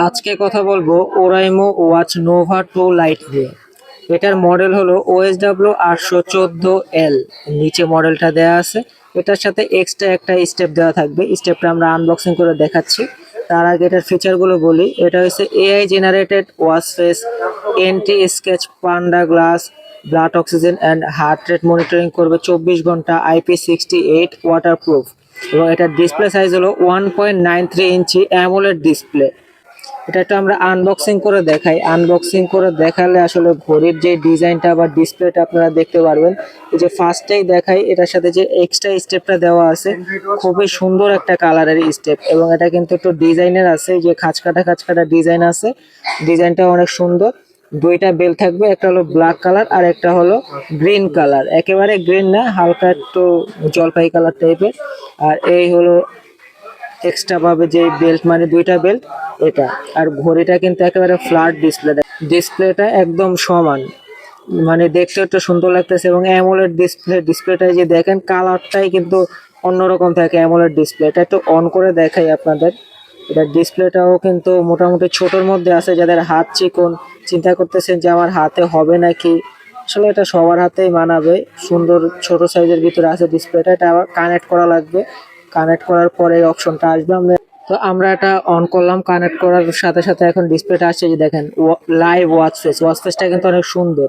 আজকে কথা বলবো ওরাইমো ওয়াচ নোভা 2 লাইট নিয়ে। এটার মডেল হলো OSW 814L। নিচে মডেলটা দেওয়া আছে। এটার সাথে এক্সট্রা একটা স্টেপ দেওয়া থাকবে, স্টেপটা আমরা আনবক্সিং করে দেখাচ্ছি। তার আগে এটার ফিচারগুলো বলি। এটা হচ্ছে AI generated watch face, anti sketch panda glass, blood oxygen and heart rate monitoring করবে 24 ঘন্টা, IP68 ওয়াটারপ্রুফ। এবং এটার ডিসপ্লে সাইজ হলো 1.93 ইঞ্চি অ্যামোলেড ডিসপ্লে। এটা একটু আমরা আনবক্সিং করে দেখাই। আনবক্সিং করে দেখালে আসলে ঘড়ির যে ডিজাইনটা বা ডিসপ্লেটা আপনারা দেখতে পারবেন। এই যে ফার্স্টেই দেখাই, এটার সাথে যে এক্সট্রা স্টেপটা দেওয়া আছে, খুবই সুন্দর একটা কালারের স্টেপ। এবং এটা কিন্তু একটু ডিজাইনের আছে, যে খাঁচকাটা ডিজাইন আছে, ডিজাইনটা অনেক সুন্দর। দুইটা বেল থাকবে, একটা হলো ব্ল্যাক কালার আর একটা হলো গ্রিন কালার। একেবারে গ্রিন না, হালকা একটু জলপাই কালার টাইপের। আর এই হলো এক্সট্রা পাবে যে বেল্ট, মানে দুইটা বেল্ট এটা। আর ঘড়িটা কিন্তু একেবারে ফ্ল্যাট ডিসপ্লেটা একদম সমান, মানে দেখতে একটু সুন্দর লাগতেছে। এবং অ্যামোলেড ডিসপ্লেটা যে দেখেন, কালারটাই কিন্তু অন্যরকম থাকে অ্যামোলেড ডিসপ্লে। এটা একটু অন করে দেখাই আপনাদের। এটা ডিসপ্লেটাও কিন্তু মোটামুটি ছোটোর মধ্যে আছে। যাদের হাত চিকন, চিন্তা করতেছেন যে আমার হাতে হবে নাকি, আসলে এটা সবার হাতেই মানাবে। সুন্দর ছোট সাইজের ভিতরে আছে ডিসপ্লেটা। এটা আবার কানেক্ট করা লাগবে। কানেক্ট করার পরে এই অপশনটা আসবে। আমরা এটা অন করলাম। কানেক্ট করার সাথে সাথে এখন ডিসপ্লেটা আসছে, যে দেখেন লাইভ ওয়াচ ফেসটা কিন্তু অনেক সুন্দর।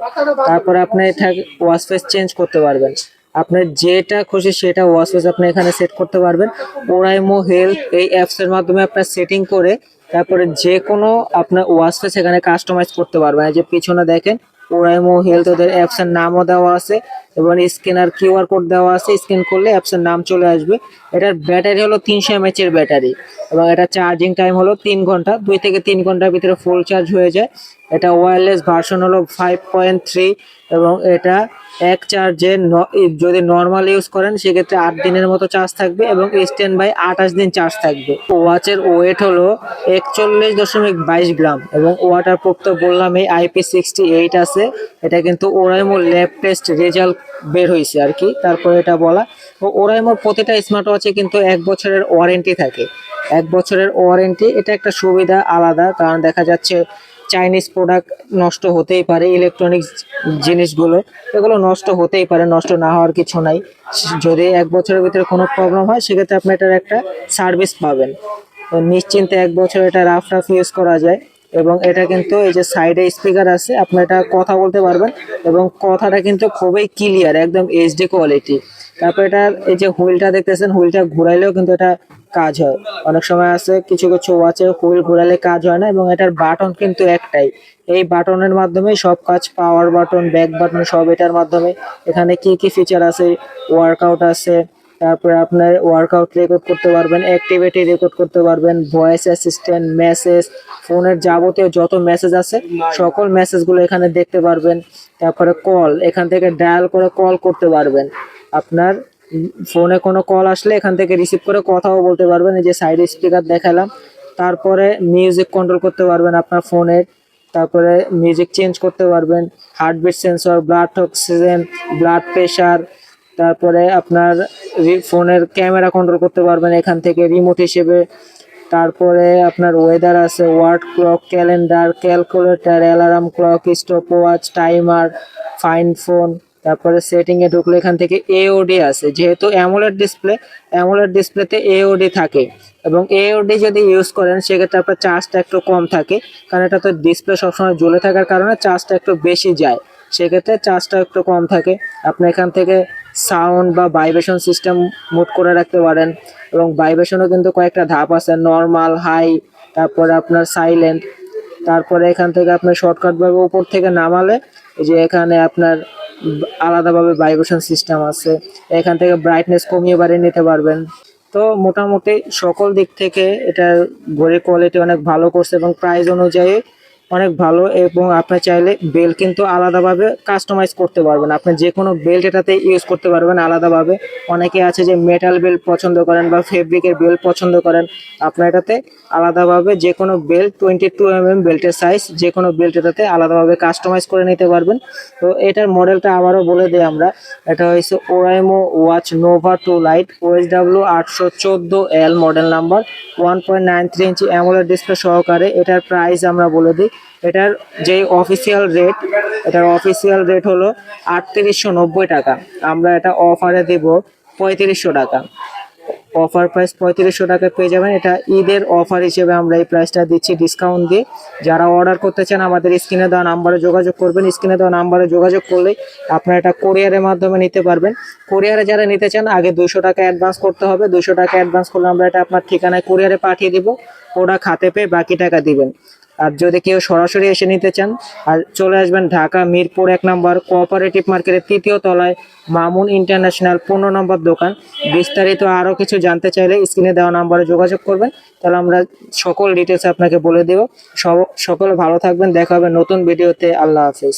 তারপরে আপনি এটা ওয়াচ ফেস চেঞ্জ করতে পারবেন। আপনার যেটা খুশি সেটা ওয়াচ ফেস আপনি এখানে সেট করতে পারবেন। ওরাইমো হেলথ এই অ্যাপস এর মাধ্যমে আপনার সেটিং করে তারপরে যে কোনো আপনার ওয়াচ ফেস এখানে কাস্টমাইজ করতে পারবেন। এই যে পিছনে দেখেন ওরাইমো হেলথ, ওদের অ্যাপস এর নামও দেওয়া আছে এবং স্ক্যানার কিউআর কোড দেওয়া আছে। স্ক্যান করলে অ্যাপস এর নাম চলে আসবে। এটার ব্যাটারি হলো 300 mAh এর ব্যাটারি এবং এটা চার্জিং টাইম হলো 3 ঘন্টা। 2 থেকে 3 ঘন্টার ভিতরে ফুল চার্জ হয়ে যায়। এটা ওয়্যারলেস ভার্সন হলো 5.3 এবং এটা এক চার্জে যদি নর্মাল ইউজ করেন সেক্ষেত্রে 8 দিনের মতো চার্জ থাকবে এবং স্ট্যান্ড বাই 28 দিন চার্জ থাকবে। ওয়াচের ওয়েট হলো 41.22 গ্রাম এবং ওয়াটার প্রুফ তো বললাম, এই IP68 আছে। এটা কিন্তু ওরাইমো ল্যাব টেস্ট রেজাল্ট বের হয়েছে আর কি, তারপরে এটা বলা। ওরাইমোর প্রতিটা স্মার্ট ওয়াচে কিন্তু 1 বছরের ওয়ারেন্টি থাকে। 1 বছরের ওয়ারেন্টি, এটা একটা সুবিধা আলাদা, কারণ দেখা যাচ্ছে চাইনিজ প্রোডাক্ট নষ্ট হতেই পারে। ইলেকট্রনিক্স জিনিসগুলো এগুলো নষ্ট হতেই পারে, নষ্ট না হওয়ার কিছু নাই। যদি 1 বছরের ভিতরে কোনো প্রবলেম হয় সেক্ষেত্রে আপনি এটার একটা সার্ভিস পাবেন। তো নিশ্চিন্তে 1 বছর এটা রাফ ইউজ করা যায়। এবং এটা কিন্তু এই যে সাইডে স্পিকার আছে, আপনি এটা কথা বলতে পারবেন এবং কথাটা কিন্তু খুবই ক্লিয়ার, একদম এইচডি কোয়ালিটি। তারপর এটা এই যে হুইলটা দেখতেছেন, হুইলটা ঘুরাইলেও কিন্তু এটা কাজ হয়। অনেক সময় আছে কিছু কিছু ওয়াচে হুইল ঘোরালে কাজ হয় না, এবং এটার বাটন কিন্তু একটাই। এই বাটনের মাধ্যমে সব কাজ, পাওয়ার বাটন, ব্যাক বাটন সব এটার মাধ্যমে। এখানে কি কি ফিচার আছে, ওয়ার্কআউট আছে, তারপরে আপনার ওয়ার্কআউট রেকর্ড করতে পারবেন, অ্যাক্টিভিটি রেকর্ড করতে পারবেন, ভয়েস অ্যাসিস্ট্যান্ট, মেসেজ, ফোনের যাবতীয় যত মেসেজ আছে সকল মেসেজগুলো এখানে দেখতে পারবেন। তারপরে কল, এখান থেকে ডায়াল করে কল করতে পারবেন। আপনার ফোনে কোনো কল আসলে এখান থেকে রিসিভ করে কথাও বলতে পারবেন। এই যে সাইড স্পিকার দেখালাম। তারপরে মিউজিক কন্ট্রোল করতে পারবেন আপনার ফোনের। তারপরে মিউজিক চেঞ্জ করতে পারবেন, heartbeat sensor, blood oxygen, blood pressure. তারপরে আপনার ফোনের ক্যামেরা কন্ট্রোল করতে পারবেন এখান থেকে রিমোট হিসেবে। তারপরে আপনার ওয়েদার আছে, world clock, calendar, calculator, alarm clock, stopwatch, timer, find phone. তারপরে সেটিং এ ঢুকলে এখান থেকে এওডি আছে, যেহেতু অ্যামোলেড ডিসপ্লেতে এওডি থাকে। এবং এওডি যদি ইউজ করেন সেক্ষেত্রে আপনার চার্জটা একটু কম থাকে, কারণ এটা তো ডিসপ্লে সবসময় জ্বলে থাকার কারণে চার্জটা একটু বেশি যায়, সেক্ষেত্রে চার্জটা একটু কম থাকে। আপনি এখান থেকে সাউন্ড বা ভাইব্রেশন সিস্টেম মোড করে রাখতে পারেন। এবং ভাইব্রেশনও কিন্তু কয়েকটা ধাপ আছে, নর্মাল, হাই, তারপরে আপনার সাইলেন্ট। তারপরে এখান থেকে আপনি শর্টকাট ভাবে উপর থেকে নামালে এই যে এখানে আপনার আলাদাভাবে ভাইব্রেশন সিস্টেম আছে। এখান থেকে ব্রাইটনেস কমিয়ে বাড়িয়ে নিতে পারবেন। তো মোটামুটি সকল দিক থেকে এটার ঘড়ির কোয়ালিটি অনেক ভালো করছে এবং প্রাইস অনুযায়ী অনেক ভালো। এবং আপনি চাইলে বেল্ট কিন্তু আলাদাভাবে কাস্টমাইজ করতে পারবেন। আপনি যে কোনো বেল্ট এটাতে ইউজ করতে পারবেন আলাদাভাবে। অনেকে আছে যে মেটাল বেল্ট পছন্দ করেন বা ফেব্রিকের বেল্ট পছন্দ করেন, আপনার এটাতে আলাদাভাবে যে কোনো বেল্ট 22 mm বেল্টের সাইজ, যে কোনো বেল্ট এটাতে আলাদাভাবে কাস্টমাইজ করে নিতে পারবেন। তো এটার মডেলটা আবারও বলে দিই আমরা, এটা হচ্ছে Oraimo watch Nova 2 light OSW 814L model number, 1.93 ইঞ্চি অ্যামোলেড ডিসপ্লে সহকারে। এটার প্রাইস আমরা বলে দিই, এটার যে অফিসিয়াল রেট হলো 3890 টাকা। আমরা এটা অফারে দিব 3500 টাকা। অফার প্রাইস 3500 টাকায় পেয়ে যাবেন। এটা ঈদের অফার হিসেবে আমরা এই প্রাইসটা দিচ্ছি ডিসকাউন্ট দিয়ে। যারা অর্ডার করতে চান আমাদের স্ক্রিনে দেওয়া নাম্বারে যোগাযোগ করবেন। স্ক্রিনে দেওয়া নাম্বারে যোগাযোগ করলেই আপনারা এটা কোরিয়ারের মাধ্যমে নিতে পারবেন। কোরিয়ারে যারা নিতে চান আগে 200 টাকা অ্যাডভান্স করতে হবে। 200 টাকা অ্যাডভান্স করলে আমরা এটা আপনার ঠিকানায় কোরিয়ারে পাঠিয়ে দিব, প্রোডাক্ট হাতে পেয়ে বাকি টাকা দিবেন। আর যদি কেউ সরাসরি এসে নিতে চান আর চলে আসবেন ঢাকা মিরপুর 1 নম্বর কোঅপারেটিভ মার্কেটের 3য় তলায় মামুন ইন্টারন্যাশনাল 15 নম্বর দোকান। বিস্তারিত আরও কিছু জানতে চাইলে স্ক্রিনে দেওয়া নাম্বারে যোগাযোগ করবেন, তাহলে আমরা সকল ডিটেলস আপনাকে বলে দেব। সকলে ভালো থাকবেন, দেখা হবে নতুন ভিডিওতে। আল্লাহ হাফিজ।